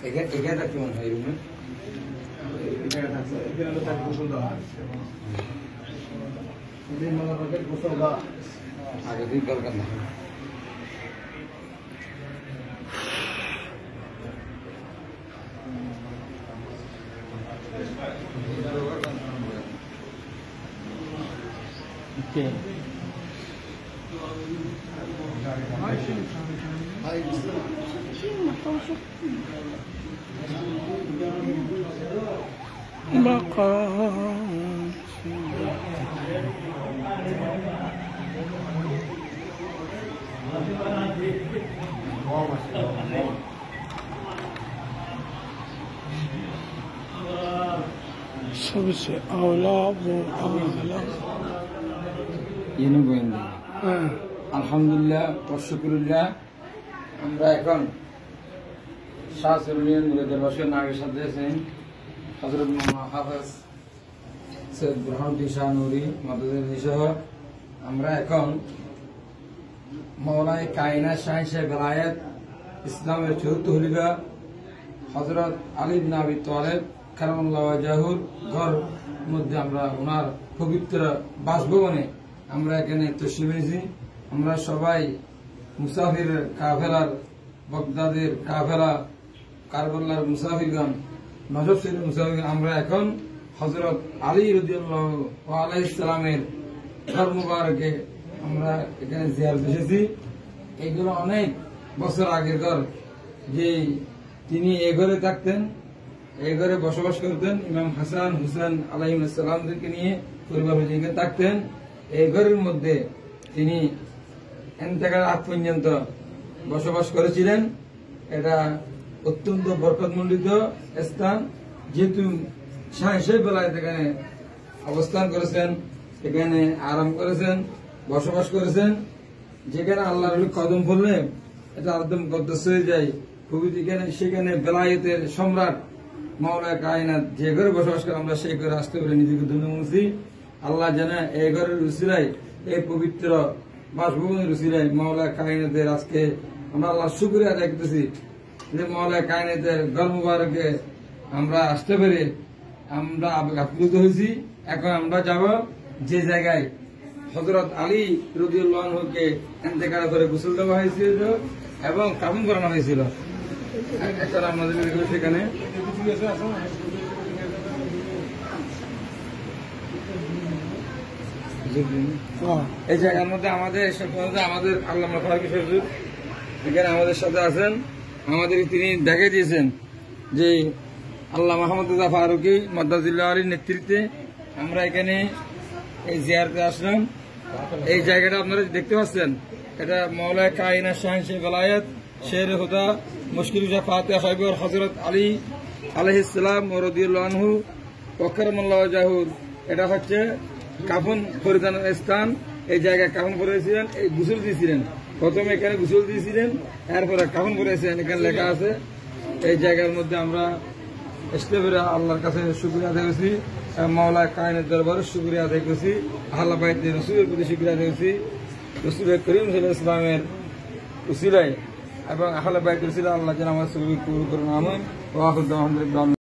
এখানে কেমন হয় রুমে আগে দিন দরকার না सबसे आला वो आला আলহামদুলিল্লাহ শুকরিল্লাহ আমরা এখন শাহসুরুলিয়ান মুরাদাবাসের নাগের সাথে আছেন হযরত মুহাম্মদ হাফেজ সৈয়দ বুরহানুদ্দিন শাহ নুরি মাদুদুল্লাহ সহ আমরা এখন মাওলানা কায়নাত শাহ বেলায়েত ইসলামের চতুর্থ খলিফা হযরত আলী ইবনে আবি তালেব কারামাল্লাহু ওয়াজহুর ঘর মধ্যে আমরা ওনার পবিত্র বাসভবনে আমরা এখানে তশরিফ এনেছি। আমরা সবাই মুসাফির কাফেলার বাগদাদের কাফেলা কারবালার মুসাফিরগণ নজর শরীফের মুসাফির আমরা এখন হযরত আলী রাদিয়াল্লাহু আলাইহিস সালামের ঘর মুবারকে আমরা এখানে জিয়ারত এসেছি। এগুলো অনেক বছর আগের ঘর, যে তিনি এ ঘরে থাকতেন, এই ঘরে বসবাস করতেন। ইমাম হাসান হুসেন আলাইহিস সালামদেরকে নিয়ে পরিবার নিয়ে থাকতেন। এই ঘরের মধ্যে তিনি ইন্তেকাল আগ পর্যন্ত বসবাস করেছিলেন। এটা অত্যন্ত বরকতমণ্ডিত স্থান, যেহেতু শাহ বেলায়েত এখানে অবস্থান করেছেন, এখানে আরাম করেছেন, বসবাস করেছেন। যেখানে আল্লাহর ওলি কদম পড়লে এটা একদম মুকদ্দাস হয়ে যায়। সেখানে বেলায়েতের সম্রাট মাওলানা কায়নাত যে ঘরে বসবাস করে আমরা সেই ঘরে আসতে পারি নিজেকে ধন্য মনে। আল্লাহ জানে এই ঘরের উসিলায়, এই পবিত্র বাসভবনের উসিলায় মাওলানা কায়নাতের আজকে আমরা আল্লাহ শুকরিয়া আদায় করতেছি যে মাওলানা কায়নাতের ঘর মুবারকে আমরা আসতে পেরে আমরা আপ্লুত হয়েছি। এখন আমরা যাব যে জায়গায় হযরত আলী রাদিয়াল্লাহু আনহুকে ইন্তেকাল করে গোসল দেওয়া হয়েছিল এবং কাফন করানো হয়েছিল। এখন আমাদের সেখানে এই জায়গার মধ্যে আমাদের আল্লামা ফারুকী হুজুর এখানে আমাদের সাথে আছেন। আমাদের তিনি দেখে দিয়েছেন যে আল্লাহ মাহমুদ রেজা ফারুকী মাদ্দাজিল্লাহ আলীর নেতৃত্বে আমরা এখানে এই জিয়ারতে আসলাম। এই জায়গাটা আপনারা দেখতে পাচ্ছেন, এটা মাওলানা কায়নাত শাহ বেলায়েত শের হুদা মুশকিল ফাতিহা সাহেবের হযরত আলী আলাইহিস সালাম রাদিয়াল্লাহু আনহু ওয়া কারামাল্লাহু ওয়াজহুর এটা হচ্ছে কাফন পরিধানের স্থান। এই জায়গায় কাফন পরেছিলেন, এই গোসল দিয়েছিলেন, প্রথমে এখানে গোসল দিয়েছিলেন, এরপরে কাফন পরেছিলেন। এখানে লেখা আছে। এই জায়গার মধ্যে আমরা ইস্তেফারে আল্লাহর কাছে শুকরিয়া আদায় করছি, মাওলানা কায়নাত দরবারে শুকরিয়া আদায় করছি, আহলে বাইত রাসূলের প্রতি শুকরিয়া আদায় করছি, রাসূল করিম সাল্লাল্লাহু আলাইহি ওয়াসাল্লামের উসিলায় এবং আহলে বাইত উসিলা আল্লাহ যেন আমাদের সবই কবুল করুন। আমিন। ওয়া আখিরু দাওয়ানা